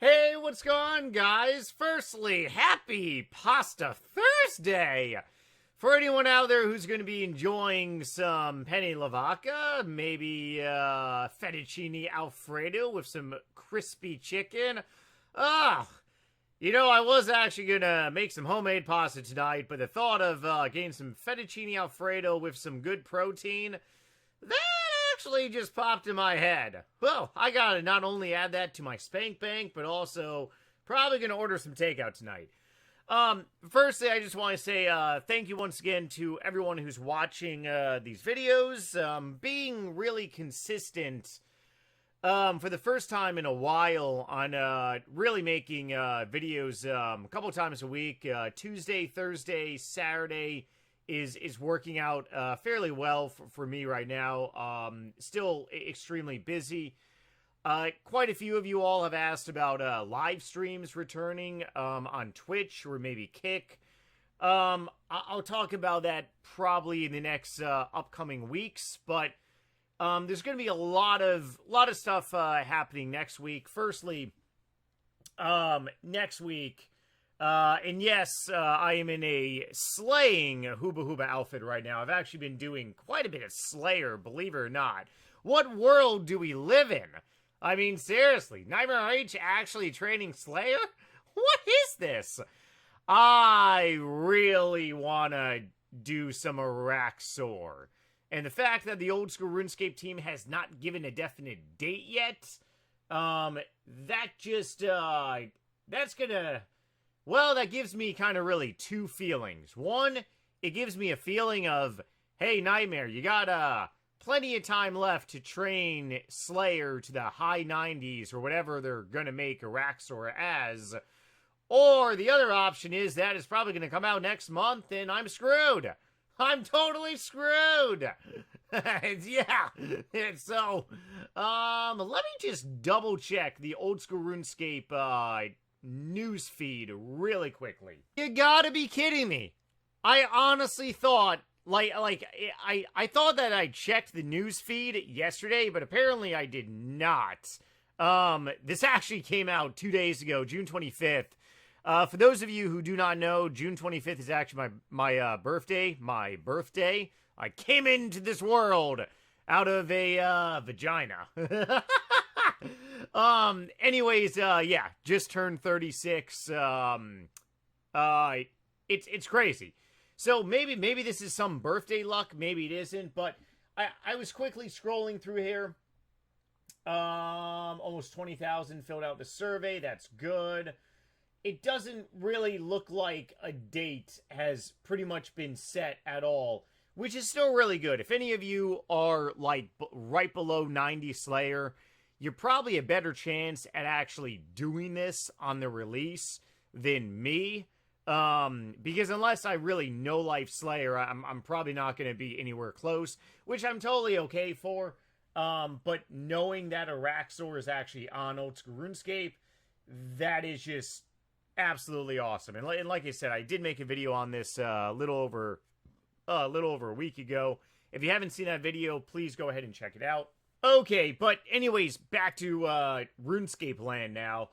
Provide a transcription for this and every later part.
Hey, what's going on, guys? Firstly, happy Pasta Thursday! For anyone out there who's going to be enjoying some penne lavacca, maybe fettuccine alfredo with some crispy chicken. I was actually going to make some homemade pasta tonight, but the thought of getting some fettuccine alfredo with some good protein, that actually just popped in my head. Well, I gotta not only add that to my spank bank, but also probably gonna order some takeout tonight. Firstly, I just want to say thank you once again to everyone who's watching these videos. Being really consistent for the first time in a while on really making videos a couple times a week. Tuesday, Thursday, Saturday is working out fairly well for me right now. Still extremely busy. Quite a few of you all have asked about live streams returning on Twitch or maybe Kick. I'll talk about that probably in the next upcoming weeks, but there's going to be a lot of stuff happening next week. Firstly, next week. And yes, I am in a slaying Hooba Hooba outfit right now. I've actually been doing quite a bit of Slayer, believe it or not. What world do we live in? I mean, seriously, NightmareRH actually training Slayer? What is this? I really want to do some Araxxor. And the fact that the old school Runescape team has not given a definite date yet, that gives me kind of really two feelings. One, it gives me a feeling of, hey, Nightmare, you got plenty of time left to train Slayer to the high 90s or whatever they're going to make Araxxor as. Or the other option is that it's probably going to come out next month and I'm screwed. I'm totally screwed. Yeah. So, let me just double check the old school RuneScape news feed really quickly. You gotta be kidding me. I honestly thought I thought that I checked the news feed yesterday, but apparently I did not. This actually came out 2 days ago, June 25th. For those of you who do not know, June 25th is actually my birthday. My birthday. I came into this world out of a vagina. Anyways, yeah, just turned 36. It's crazy. So maybe this is some birthday luck, maybe it isn't, but I was quickly scrolling through here. Almost 20,000 filled out the survey. That's good. It doesn't really look like a date has pretty much been set at all, which is still really good. If any of you are like right below 90 Slayer, you're probably a better chance at actually doing this on the release than me. Because unless I really know Life Slayer, I'm probably not going to be anywhere close, which I'm totally okay for. But knowing that Araxxor is actually on Old School RuneScape, that is just absolutely awesome. And like I said, I did make a video on this a little over a week ago. If you haven't seen that video, please go ahead and check it out. Okay, but anyways, back to RuneScape land now.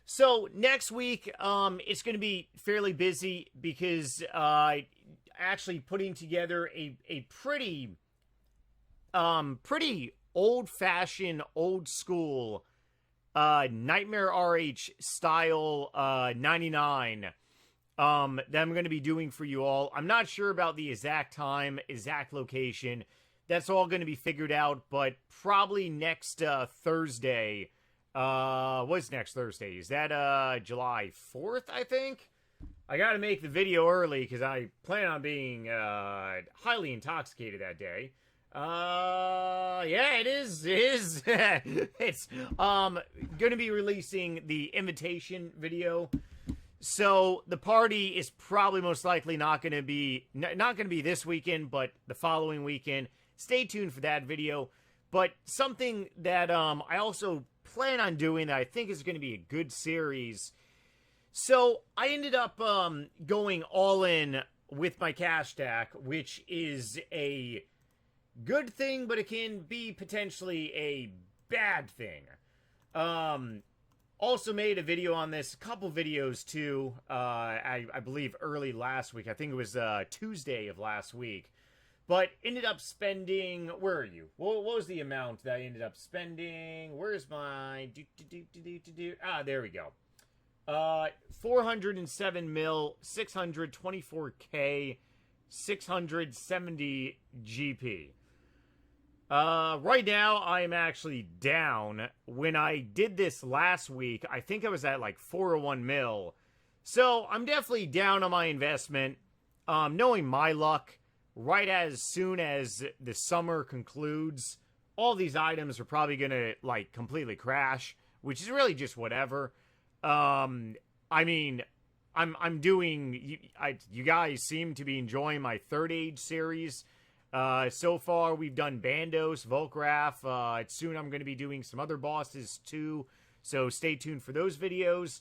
So next week, it's going to be fairly busy because actually putting together a pretty old-fashioned, old-school NightmareRH style 99 that I'm going to be doing for you all. I'm not sure about the exact time, exact location. That's all going to be figured out, but probably next Thursday. What's next Thursday? Is that July 4th, I think? I got to make the video early because I plan on being highly intoxicated that day. Yeah, it is. It's going to be releasing the invitation video. So the party is probably most likely not going to be this weekend, but the following weekend. Stay tuned for that video. But something that I also plan on doing that I think is going to be a good series. So I ended up going all in with my cash stack, which is a good thing, but it can be potentially a bad thing. Also made a video on this, a couple videos too, I believe early last week. I think it was Tuesday of last week. But ended up spending, where are you? What was the amount that I ended up spending? Where's my, there we go. 407 mil, 624K, 670 GP. Right now, I'm actually down. When I did this last week, I think I was at like 401 mil. So, I'm definitely down on my investment. Knowing my luck, right as soon as the summer concludes, all these items are probably gonna, like, completely crash, which is really just whatever. I mean, I'm doing, you guys seem to be enjoying my Third Age series. So far, we've done Bandos, Volcraft. Soon I'm going to be doing some other bosses too, so stay tuned for those videos.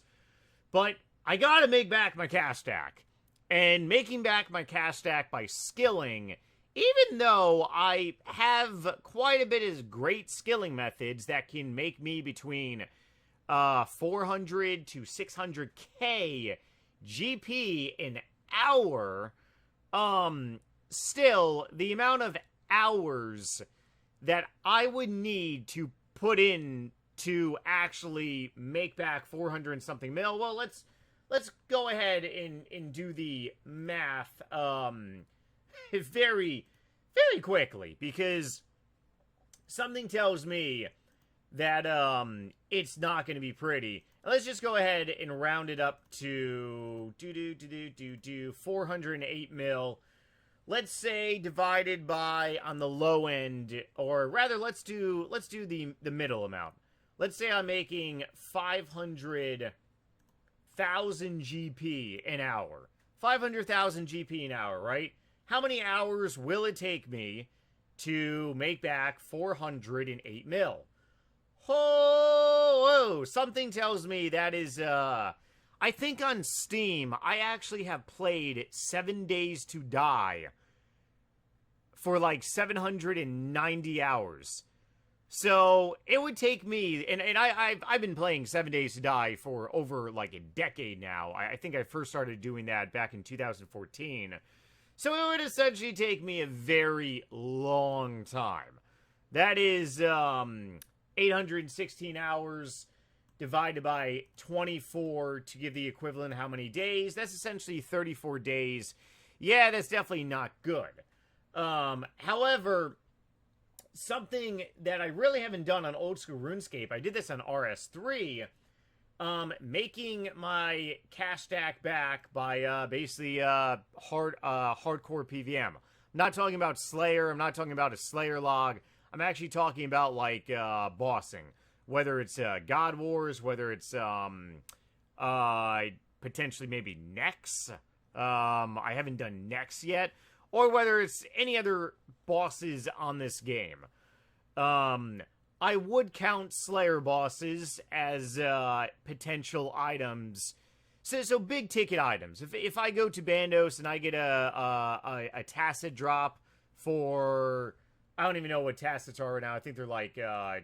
But I gotta make back my cash stack. And making back my cash stack by skilling, even though I have quite a bit of great skilling methods that can make me between 400 to 600K GP an hour, still, the amount of hours that I would need to put in to actually make back 400 and something mil, well, let's go ahead and do the math very, very quickly, because something tells me that it's not going to be pretty. Let's just go ahead and round it up to 408 mil. Let's say divided by, on the low end, or rather, let's do the middle amount. Let's say I'm making 500,000 GP an hour. 500,000 GP an hour, right? How many hours will it take me to make back 408 mil? Oh, something tells me that is, I think on Steam, I actually have played 7 Days to Die for like 790 hours. So it would take me, and I've been playing 7 Days to Die for over like a decade now. I think I first started doing that back in 2014. So it would essentially take me a very long time. That is 816 hours divided by 24 to give the equivalent of how many days. That's essentially 34 days. Yeah, that's definitely not good. However, something that I really haven't done on old school RuneScape, I did this on RS3, making my cash stack back by basically hardcore PVM. I'm not talking about Slayer, I'm not talking about a Slayer log, I'm actually talking about like bossing. Whether it's God Wars, whether it's potentially maybe Nex. I haven't done Nex yet. Or whether it's any other bosses on this game. I would count Slayer bosses as potential items. So big ticket items. If I go to Bandos and I get a tacit drop for, I don't even know what tacits are right now. I think they're like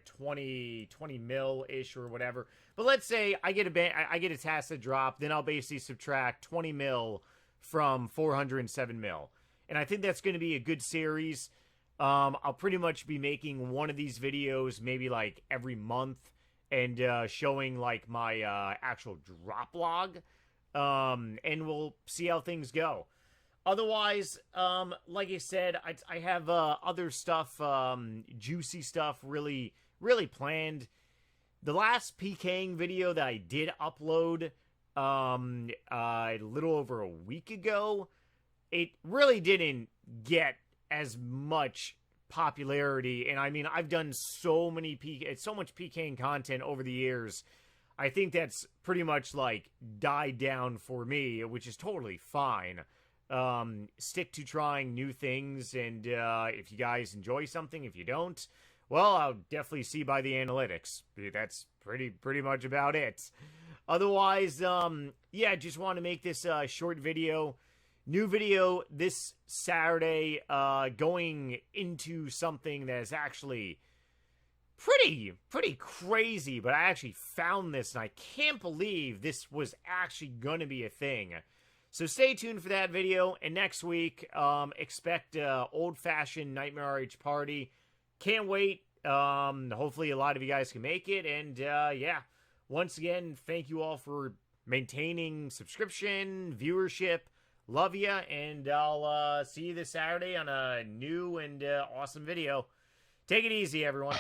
20 mil-ish or whatever. But let's say I get a tacit drop, then I'll basically subtract 20 mil from 407 mil. And I think that's going to be a good series. I'll pretty much be making one of these videos maybe like every month and showing like my actual drop log. And we'll see how things go. Otherwise, like I said, I have other stuff, juicy stuff really, really planned. The last PKing video that I did upload a little over a week ago, it really didn't get as much popularity. And I mean, I've done so much PKing content over the years. I think that's pretty much like died down for me, which is totally fine. Stick to trying new things, and if you guys enjoy something, if you don't, well, I'll definitely see by the analytics. That's pretty much about it. Otherwise, yeah, just want to make this short video. New video this Saturday, going into something that is actually pretty crazy, but I actually found this, and I can't believe this was actually going to be a thing. So stay tuned for that video, and next week, expect old-fashioned NightmareRH party. Can't wait. Hopefully a lot of you guys can make it, and yeah, once again, thank you all for maintaining subscription, viewership. Love ya, and I'll see you this Saturday on a new and awesome video. Take it easy, everyone.